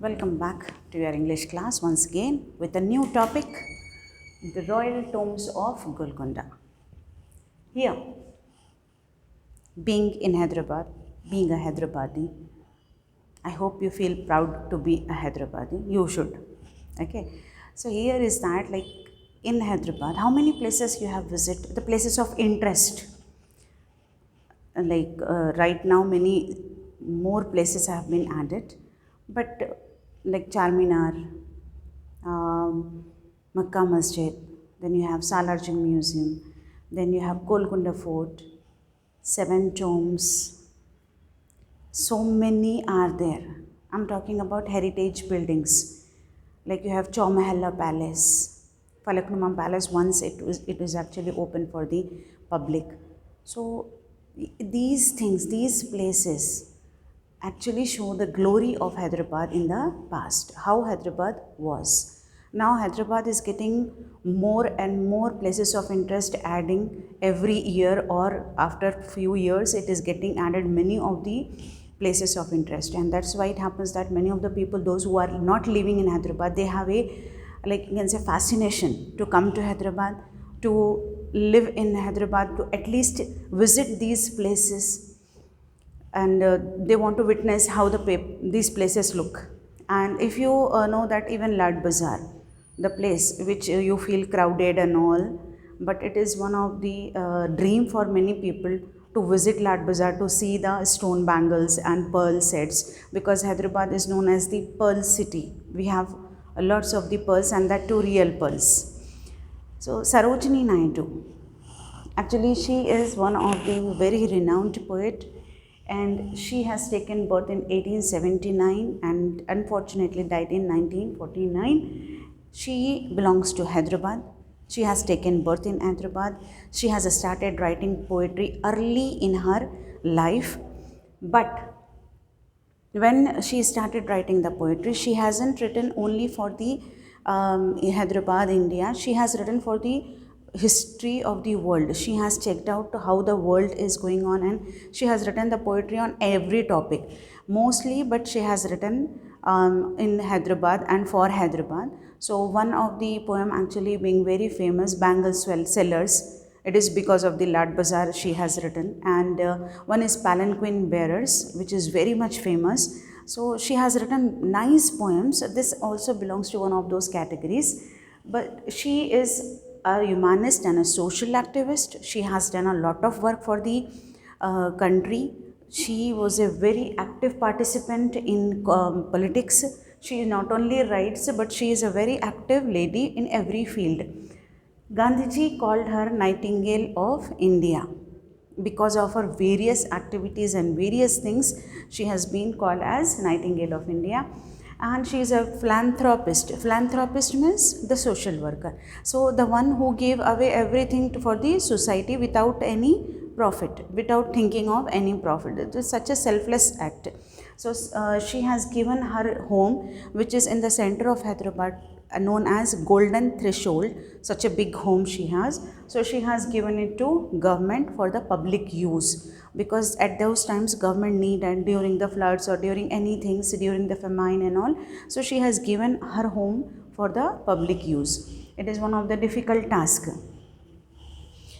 Welcome back to your English class once again with a new topic, the Royal Tombs of Golconda. Here, being in Hyderabad, being a Hyderabadi, I hope you feel proud to be a Hyderabadi. You should. Okay. So here is that, like, in Hyderabad, how many places you have visited? The places of interest. Right now, many more places have been added, but like Charminar, Makkah Masjid, then you have Salarjung Museum, then you have Golconda Fort, Seven Tombs. So many are there. I'm talking about heritage buildings. Like you have Chowmahalla Palace, Falaknuma Palace. Once it was actually open for the public. So these things, these places actually show the glory of Hyderabad in the past, how Hyderabad was. Now Hyderabad is getting more and more places of interest adding every year, or after few years it is getting added many of the places of interest, and that's why it happens that many of the people, those who are not living in Hyderabad, they have a, like you can say, fascination to come to Hyderabad, to live in Hyderabad, to at least visit these places, and they want to witness how these places look. And if you know that even Lad Bazaar, the place which you feel crowded and all, but it is one of the dream for many people to visit Lad Bazaar, to see the stone bangles and pearl sets, because Hyderabad is known as the pearl city. We have lots of the pearls, and that too real pearls. So Sarojini Naidu, actually she is one of the very renowned poet, and she has taken birth in 1879 and unfortunately died in 1949. She belongs to Hyderabad. She has taken birth in Hyderabad. She has started writing poetry early in her life, but when she started writing the poetry, she hasn't written only for the Hyderabad, India. She has written for the history of the world. She has checked out how the world is going on, and she has written the poetry on every topic, mostly, but she has written in Hyderabad and for Hyderabad. So one of the poem actually being very famous, Bangle Sellers, it is because of the Lad Bazaar she has written, and one is Palanquin Bearers, which is very much famous. So she has written nice poems. This also belongs to one of those categories. But she is a humanist and a social activist. She has done a lot of work for the country. She was a very active participant in politics. She not only writes, but she is a very active lady in every field. Gandhiji called her Nightingale of India because of her various activities and various things. She has been called as Nightingale of India, and she is a philanthropist. Philanthropist means the social worker. So the one who gave away everything for the society without any profit, without thinking of any profit. It is such a selfless act. So she has given her home, which is in the center of Hyderabad, known as Golden Threshold, such a big home she has. So she has given it to government for the public use, because at those times government need, and during the floods or during any things, during the famine and all, so she has given her home for the public use. It is one of the difficult tasks.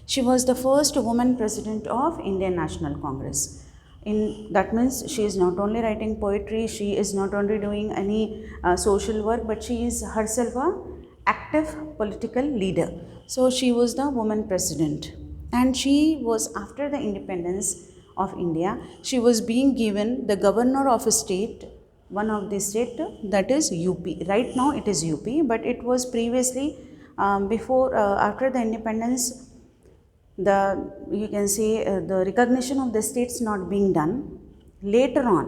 She was the first woman president of Indian National Congress. That means she is not only writing poetry, she is not only doing any social work, but she is herself a active political leader. So she was the woman president, and she was, after the independence of India, she was being given the governor of a state, one of the state, that is UP. Right now it is UP, but it was previously, after the independence, the, you can say, the recognition of the states not being done. Later on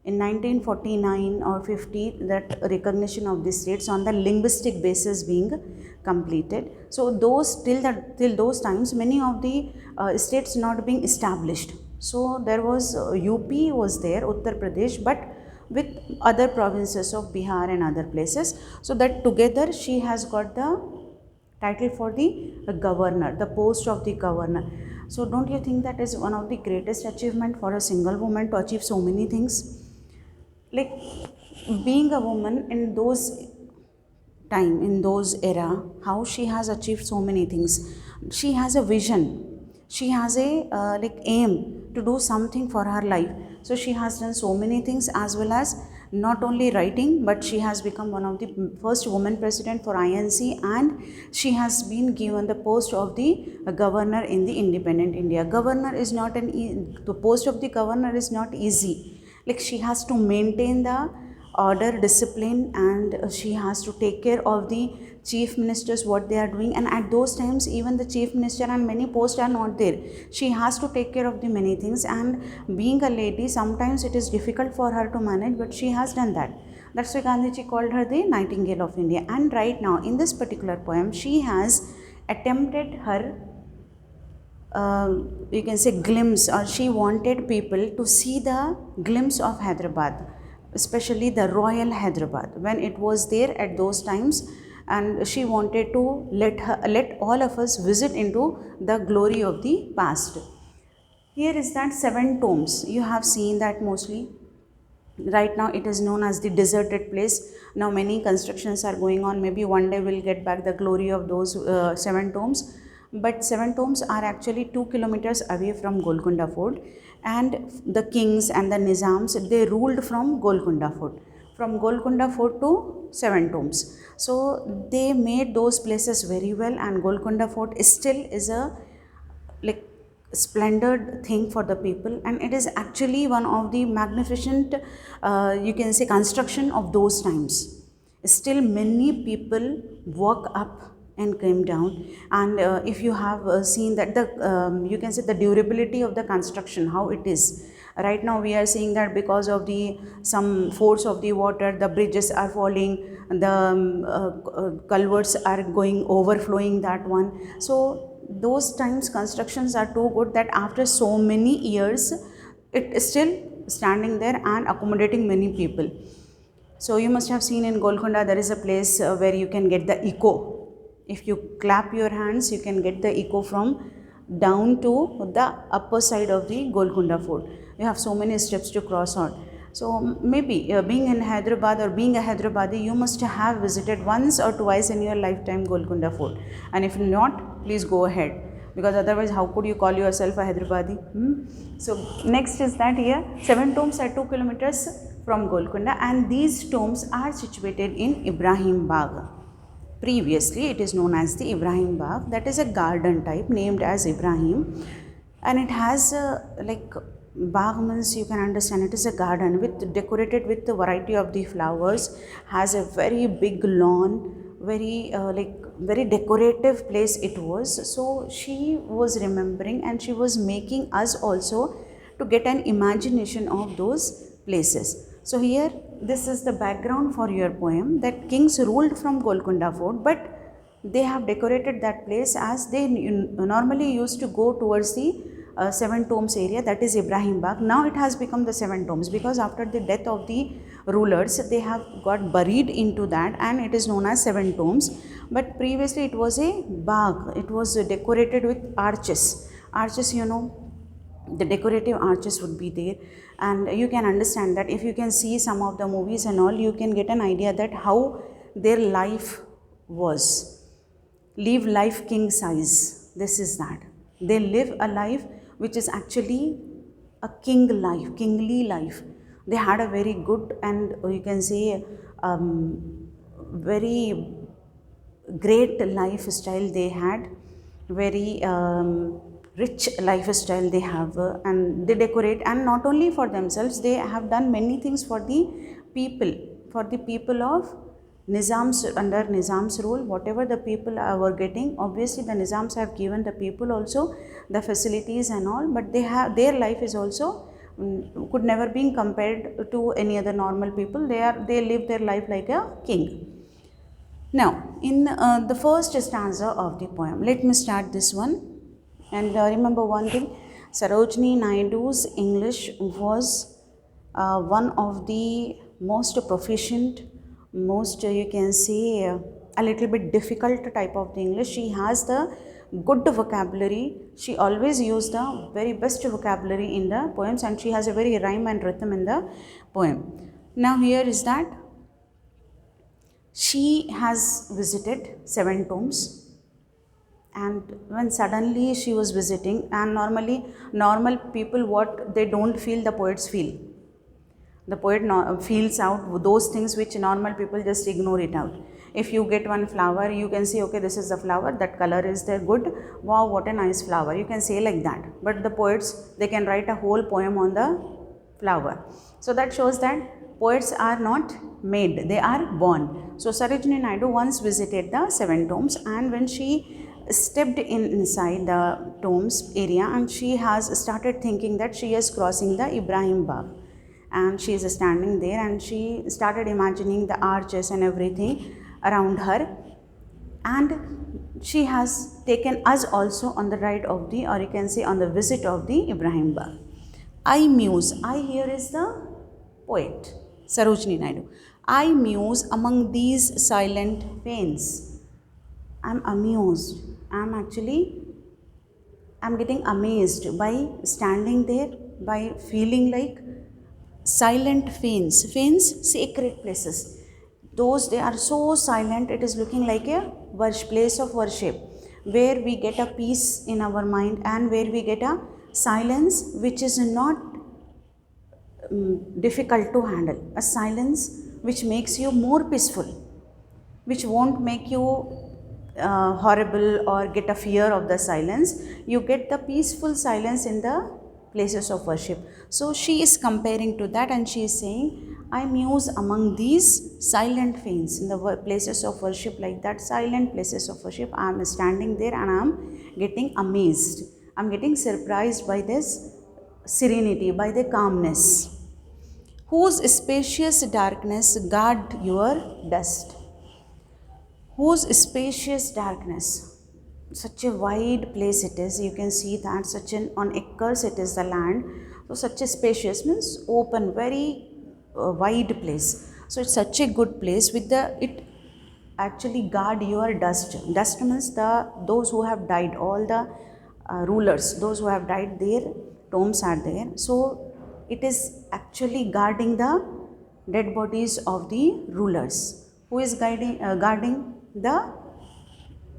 in 1949 or 50, that recognition of the states on the linguistic basis being completed. So those till those times, many of the states not being established. So there was UP was there, Uttar Pradesh, but with other provinces of Bihar and other places. So that together she has got the title for the governor, the post of the governor. So don't you think that is one of the greatest achievement for a single woman to achieve so many things? like being a woman in those time, in those era, how she has achieved so many things. She has a vision, she has a like aim to do something for her life. So she has done so many things, as well as not only writing, but she has become one of the first woman president for INC, and she has been given the post of the governor in the independent India. Governor is not the post of the governor is not easy. Like she has to maintain the order, discipline, and she has to take care of the chief ministers, what they are doing. And at those times, even the chief minister and many posts are not there. She has to take care of the many things, and being a lady, sometimes it is difficult for her to manage, but she has done that. That's why Gandhiji called her the Nightingale of India. And right now, in this particular poem, she has attempted her you can say glimpse, or she wanted people to see the glimpse of Hyderabad, especially the royal Hyderabad when it was there at those times. And she wanted to let all of us visit into the glory of the past. Here is that 7 tombs. You have seen that mostly. Right now it is known as the deserted place. Now many constructions are going on. Maybe one day we'll get back the glory of those 7 tombs. But 7 tombs are actually 2 kilometers away from Golconda Fort, and the kings and the Nizams, they ruled from Golconda Fort. From Golconda Fort to 7 tombs. So they made those places very well, and Golconda Fort still is a like splendid thing for the people, and it is actually one of the magnificent you can say construction of those times. Still many people walk up and came down. And if you have seen that the you can say the durability of the construction, how it is. Right now we are seeing that because of the some force of the water, the bridges are falling, the culverts are going overflowing that one. So those times constructions are too good that after so many years it is still standing there and accommodating many people. So you must have seen in Golconda there is a place where you can get the echo. If you clap your hands, you can get the echo from down to the upper side of the Golconda Fort. You have so many steps to cross on. So maybe being in Hyderabad or being a Hyderabadi, you must have visited once or twice in your lifetime Golconda Fort. And if not, please go ahead, because otherwise how could you call yourself a Hyderabadi? So next is that here 7 tombs are 2 kilometers from Golconda, and these tombs are situated in Ibrahim Bagh. Previously it is known as the Ibrahim Bagh. That is a garden type named as Ibrahim, and it has like Bagh means you can understand it is a garden with decorated with the variety of the flowers, has a very big lawn, very like very decorative place it was. So she was remembering, and she was making us also to get an imagination of those places. So here this is the background for your poem, that kings ruled from Golconda Fort, but they have decorated that place as they normally used to go towards the 7 tombs area, that is Ibrahim Bagh. Now it has become the 7 tombs because after the death of the rulers they have got buried into that, and it is known as 7 tombs. But previously it was a Bagh, it was decorated with arches. Arches, you know, the decorative arches would be there, and you can understand that if you can see some of the movies and all, you can get an idea that how their life was. Live life king size. This is that. They live a life which is actually a king life, kingly life. They had a very good and you can say very great lifestyle they had, very rich lifestyle they have, and they decorate, and not only for themselves, they have done many things for the people of Nizams. Under Nizam's rule, whatever the people were getting, obviously the Nizams have given the people also the facilities and all, but they have, their life is also could never be compared to any other normal people. They live their life like a king. Now, in the first stanza of the poem, let me start this one. And remember one thing, Sarojini Naidu's English was one of the most proficient, most you can say a little bit difficult type of the English. She has the good vocabulary. She always used the very best vocabulary in the poems, and she has a very rhyme and rhythm in the poem. Now here is that she has visited 7 tombs, and when suddenly she was visiting, and normally normal people, what they don't feel, the poets feel. The poet feels out those things which normal people just ignore it out. If you get one flower, you can say, okay, this is the flower, that color is there, good, wow, what a nice flower, you can say like that. But the poets, they can write a whole poem on the flower. So that shows that poets are not made, they are born. So Sarojini Naidu once visited the 7 tombs, and when she stepped inside the tombs area, and she has started thinking that she is crossing the Ibrahim Bagh, and she is standing there, and she started imagining the arches and everything around her, and she has taken us also on the ride of the, or you can say on the visit of the Ibrahim Bagh. I muse, I here is the poet Sarojini Naidu. I muse among these silent pains. I'm amused, I'm getting amazed by standing there, by feeling like silent fanes, sacred places. Those, they are so silent, it is looking like a place of worship, where we get a peace in our mind, and where we get a silence which is not difficult to handle, a silence which makes you more peaceful, which won't make you horrible or get a fear of the silence. You get the peaceful silence in the places of worship. So she is comparing to that, and she is saying, I muse among these silent fanes, in the places of worship, like that silent places of worship. I am standing there and I am getting amazed. I am getting surprised by this serenity, by the calmness. Whose spacious darkness guard your dust? Whose spacious darkness? Such a wide place it is. You can see that such an on acres it is the land. So such a spacious means open, very wide place. So it's such a good place with the, it actually guard your dust. Dust means those who have died, all the rulers, those who have died, their tombs are there. So it is actually guarding the dead bodies of the rulers. Who is guarding the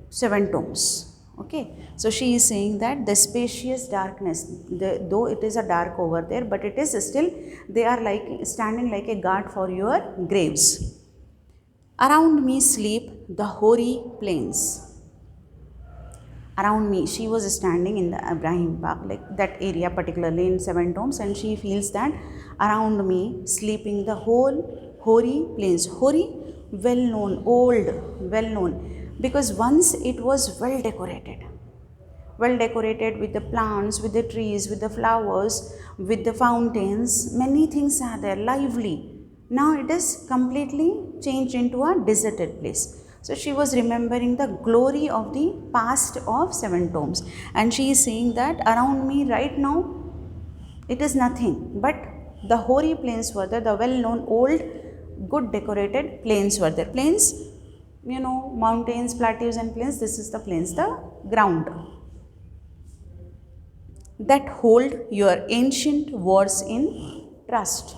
7 tombs? Okay, so she is saying that the spacious darkness, though it is a dark over there, but it is still, they are like standing like a guard for your graves. Around me sleep the hoary plains. Around me, she was standing in the Ibrahim Bagh, like that area, particularly in 7 tombs, and she feels that around me sleeping the whole hoary plains. Hoary, well known, old, well known, because once it was well decorated with the plants, with the trees, with the flowers, with the fountains. Many things are there, lively. Now it is completely changed into a deserted place. So she was remembering the glory of the past of 7 tombs, and she is saying that around me right now it is nothing, but the hoary plains were there, the well known old good decorated plains were there. Plains, you know, mountains, plateaus and plains, this is the plains, the ground that hold your ancient wars in trust.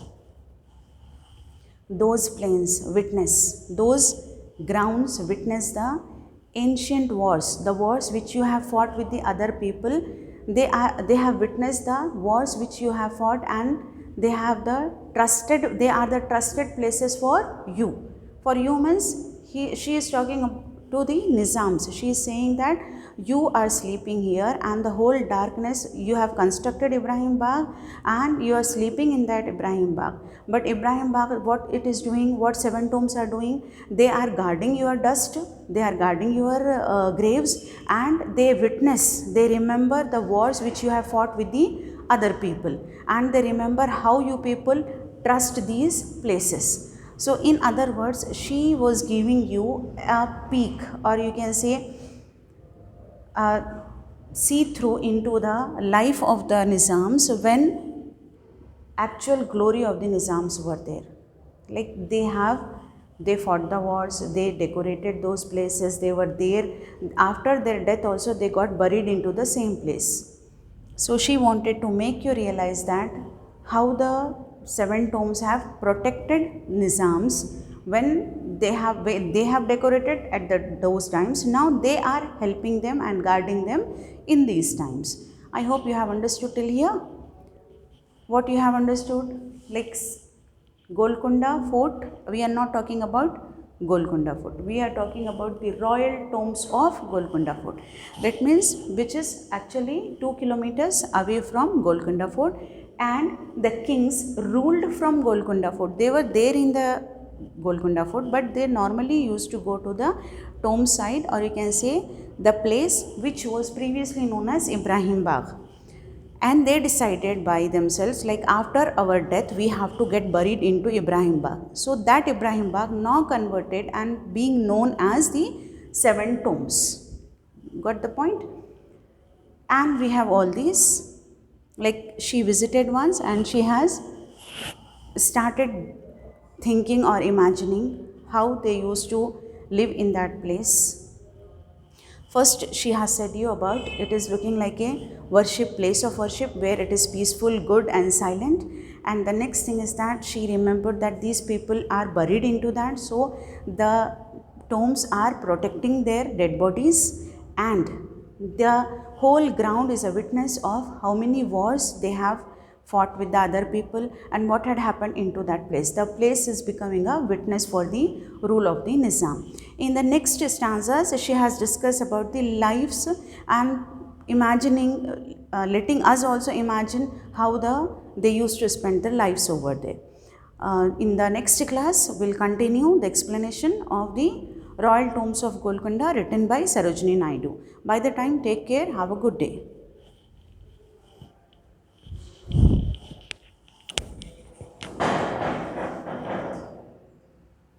Those plains witness, those grounds witness the ancient wars, the wars which you have fought with the other people. They have witnessed the wars which you have fought, and they are the trusted places for you. For humans, she is talking to the Nizams. She is saying that you are sleeping here, and the whole darkness, you have constructed Ibrahim Bagh and you are sleeping in that Ibrahim Bagh. But Ibrahim Bagh, what it is doing, what 7 tombs are doing, they are guarding your dust, they are guarding your graves, and they witness, they remember the wars which you have fought with the other people, and they remember how you people trust these places. So in other words, she was giving you a peek, or you can say see through into the life of the Nizams when actual glory of the Nizams were there. Like they fought the wars, they decorated those places, they were there. After their death also, they got buried into the same place. So she wanted to make you realize that how the 7 tombs have protected Nizams when they have decorated at those times. Now they are helping them and guarding them in these times. I hope you have understood till here. What you have understood? Like Golconda Fort, we are not talking about Golconda Fort. We are talking about the royal tombs of Golconda Fort. That means which is actually 2 kilometers away from Golconda Fort, and the kings ruled from Golconda Fort. They were there in the Golconda Fort, but they normally used to go to the tomb side, or you can say the place which was previously known as Ibrahim Bagh. And they decided by themselves, like after our death we have to get buried into Ibrahim Bagh. So that Ibrahim Bagh now converted and being known as the 7 tombs. Got the point? And we have all these, like she visited once and she has started thinking or imagining how they used to live in that place. First, she has said you about it is looking like a place of worship where it is peaceful, good and silent. And the next thing is that she remembered that these people are buried into that. So, the tombs are protecting their dead bodies, and the whole ground is a witness of how many wars they have fought with the other people and what had happened into that place. The place is becoming a witness for the rule of the Nizam. In the next stanzas, she has discussed about the lives and imagining, letting us also imagine how they used to spend their lives over there. In the next class, we'll continue the explanation of the Royal Tombs of Golconda written by Sarojini Naidu. By the time, take care, have a good day.